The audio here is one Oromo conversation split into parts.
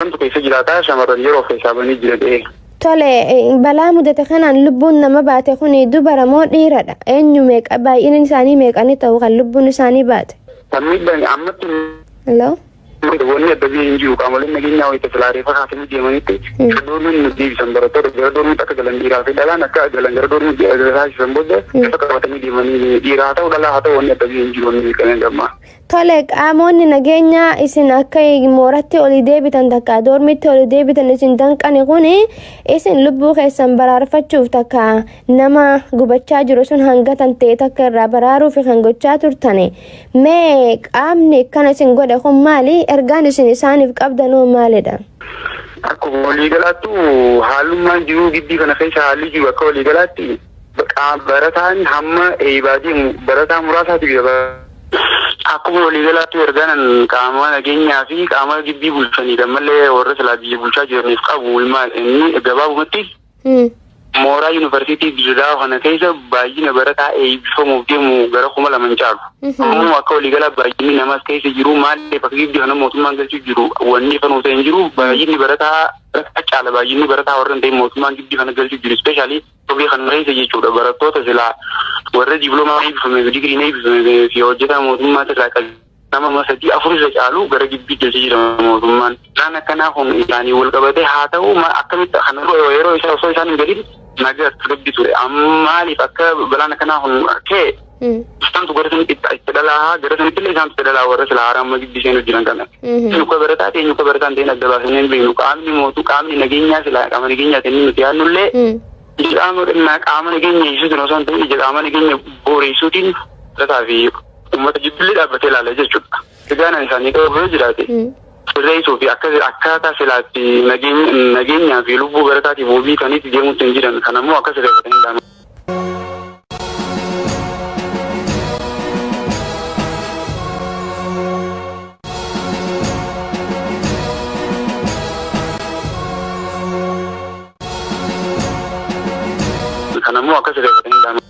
Wanti keessa jiraataa shamarran yeroo feeshaabanii jiran. Tole balaa mudate kanaan lubbuun nama baate kun dubara moo dhiiradha? Eenyu meeqa baay'inni isaanii meeqanii ta'u kan lubbuun isaanii baate? Miidhaan ammatti. Hello? Wanni adda biyya hin jiru qaamoleen nageenyaa wayita filaaree fakkaatanii deemanitti doormiin nuti deebisan barattoota gara doormiitti akka galan dhiiraa fi dhalaan akka galan gara doormiitti taasisan booda akka qabatanii deemanii dhiiraa haa ta'u dhalaa haa ta'u wanni adda biyya hin jiru wanni beekamee gammaa. Tole qaamonni nageenyaa isin akka mooratti olii deebitan takka doormiitti olii deebitan isin danqani kun isin lubbuu keessan baraarfachuuf takka nama gubachaa jiru sun hangatan ta'e takka irraa baraaruuf kan gochaa turtane mee qaamni kan isin godhe kun maali? Ergaan isin isaaniif qabdanoo maalidha? Akkuma waliigalaattu haalummaan jiruu gidbii kana keessa haalli jiru akka waliigalaatti barataan hamma eebaadii barataa muraasaatiif akkuma waliigalaatti ergaan qaama nageenyaa fi qaama gidbii bulchaniidha malee warra silaa biyya bulchaa jiraniif qabu inni gabaabumatti mooraa yuunivarsiitii Dirraa kana keessa baay'ina barataa eebbifamuuf deemu gara 2,000 caalu. Ammoo akka waliigalaa baay'inni namas keessa jiru maaliif akka gidbii kana mootummaan galchuu jiru wanni kan osoo hin jiru baay'inni barataa caala baay'inni barataa warra hin ta'in mootummaan gidbii kana galchuu jiru ispeeshaalii tobii kan keessa jechuudha barattoota silaa warra diiploomaa eebbifame digiriin eebbifame fi hojjetaa mootummaa irraa qabu. Nama 3-4 caalu gara gidbii galchee jira mootummaan. Isaan akkanaa kun isaanii wal qabatee haa ta'u akkamitti kan yeroo isaa osoo isaan hin gadiin nagaa dubbi ture. Maaliif akka balaan akkanaa kun ka'e istaantu gara sanitti itti dhalaa gara sanitti illee isaantu itti dhalaa warra silaa haaraamma gidbii seenuu jiran kana. Nyuka barataa ta'e nyuka barataan ta'e adda baasanii hin beeknu qaamni nageenyaa silaa qaama nageenyaa ta'e nuti yaadnullee qaama nageenya ibsuutiin osoo hin ta'in ija qaama nageenya booreessuutiin barataa fi uummata jibbillee dhaabbatee ilaala jechuudha. Egaan isaanii qabu jiraate. Sirreessuu fi akkaataa silaatti nageenyaa fi lubbuu barataatiif wabii kanitti deemuutti hin jiran kanammoo akka sirreeffatanii ilaala. Kanammoo akka sirreeffatanii ilaala.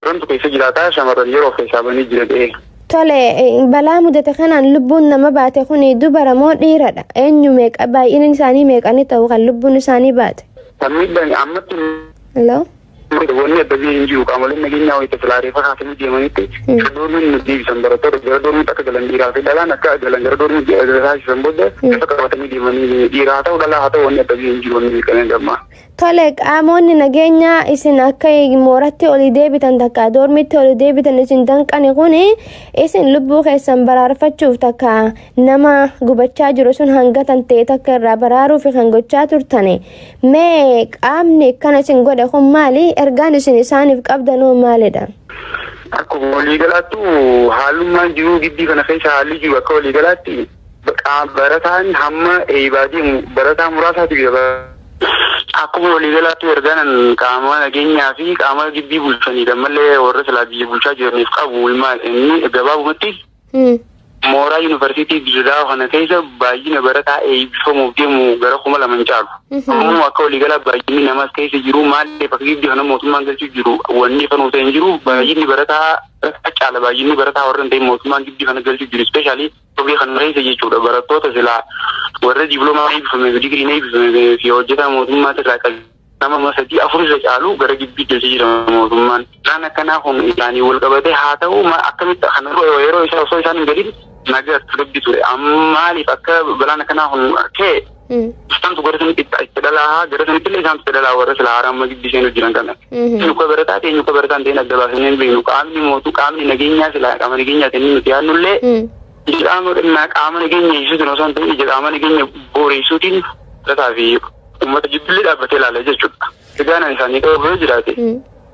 Wanti keessa jiraataa shamarran yeroo feeshaabanii jiran. Tole balaa mudate kanaan lubbuun nama baate kun dubara moo dhiiradha? Eenyu meeqa baay'inni isaanii meeqanii ta'u kan lubbuun isaanii baate? Miidhaan ammatti. Hello? Wanni adda biyya hin jiru qaamoleen nageenyaa wayita filaaree fakkaatanii deemanitti doormiin nuti deebisan barattoota gara doormiitti akka galan dhiiraa fi dhalaan akka galan gara doormiitti taasisan booda akka qabatanii deemanii dhiiraa haa ta'u dhalaa haa ta'u wanni adda biyya hin jiru wanni beekamee gammaa. Tole qaamonni nageenyaa isin akka mooratti olii deebitan takka doormiitti olii deebitan isin danqani kun isin lubbuu keessan baraarfachuuf takka nama gubachaa jiru sun hangatan ta'e takka irraa baraaruuf kan gochaa turtane mee qaamni kan isin godhe kun maali? Ergaan isin isaaniif qabdanoo maalidha? Akkuma waliigalaattu haalummaan jiruu gidbii kana keessa haalli jiru akka waliigalaatti barataan hamma eebaadii barataa muraasaatiif akkuma waliigalaatti ergaan qaama nageenyaa fi qaama gidbii bulchaniidha malee warra silaa biyya bulchaa jiraniif qabu inni gabaabumatti mooraa yuunivarsiitii Dirraa kana keessa baay'ina barataa eebbifamuuf deemu gara 2,000 caalu. Ammoo akka waliigalaa baay'inni namas keessa jiru maaliif akka gidbii kana mootummaan galchuu jiru wanni kan osoo hin jiru baay'inni barataa caala baay'inni barataa warra hin ta'in mootummaan gidbii kana galchuu jiru ispeeshaalii tobii kan keessa jechuudha barattoota silaa warra diiploomaa eebbifame digiriin eebbifame fi hojjetaa mootummaa irraa qabu. Nama 3-4 caalu gara gidbii galchee jira mootummaan. Isaan akkanaa kun isaanii wal qabatee haa ta'u akkamitti kan yeroo isaa osoo isaan hin gadiin nagaa dubbi ture. Maaliif akka balaan akkanaa kun ka'e istaantu gara sanitti itti dhalaa gara sanitti illee isaantu itti dhalaa warra silaa haaraamma gidbii seenuu jiran kana. Nyuka barataa ta'e nyuka barataan ta'e adda baasanii hin beeknu qaamni nageenyaa silaa qaama nageenyaa ta'e nuti yaadnullee qaama nageenya ibsuutiin osoo hin ta'in ija qaama nageenya booreessuutiin barataa fi uummata jibbillee dhaabbatee ilaala jechuudha. Egaan isaanii qabu jiraate.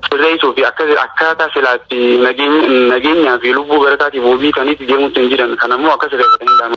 Sirreessuu fi akkaataa silaatti nageenyaa fi lubbuu barataatiif wabii kanitti deemuutti hin jiran kanammoo akka sirreeffatanii ilaala.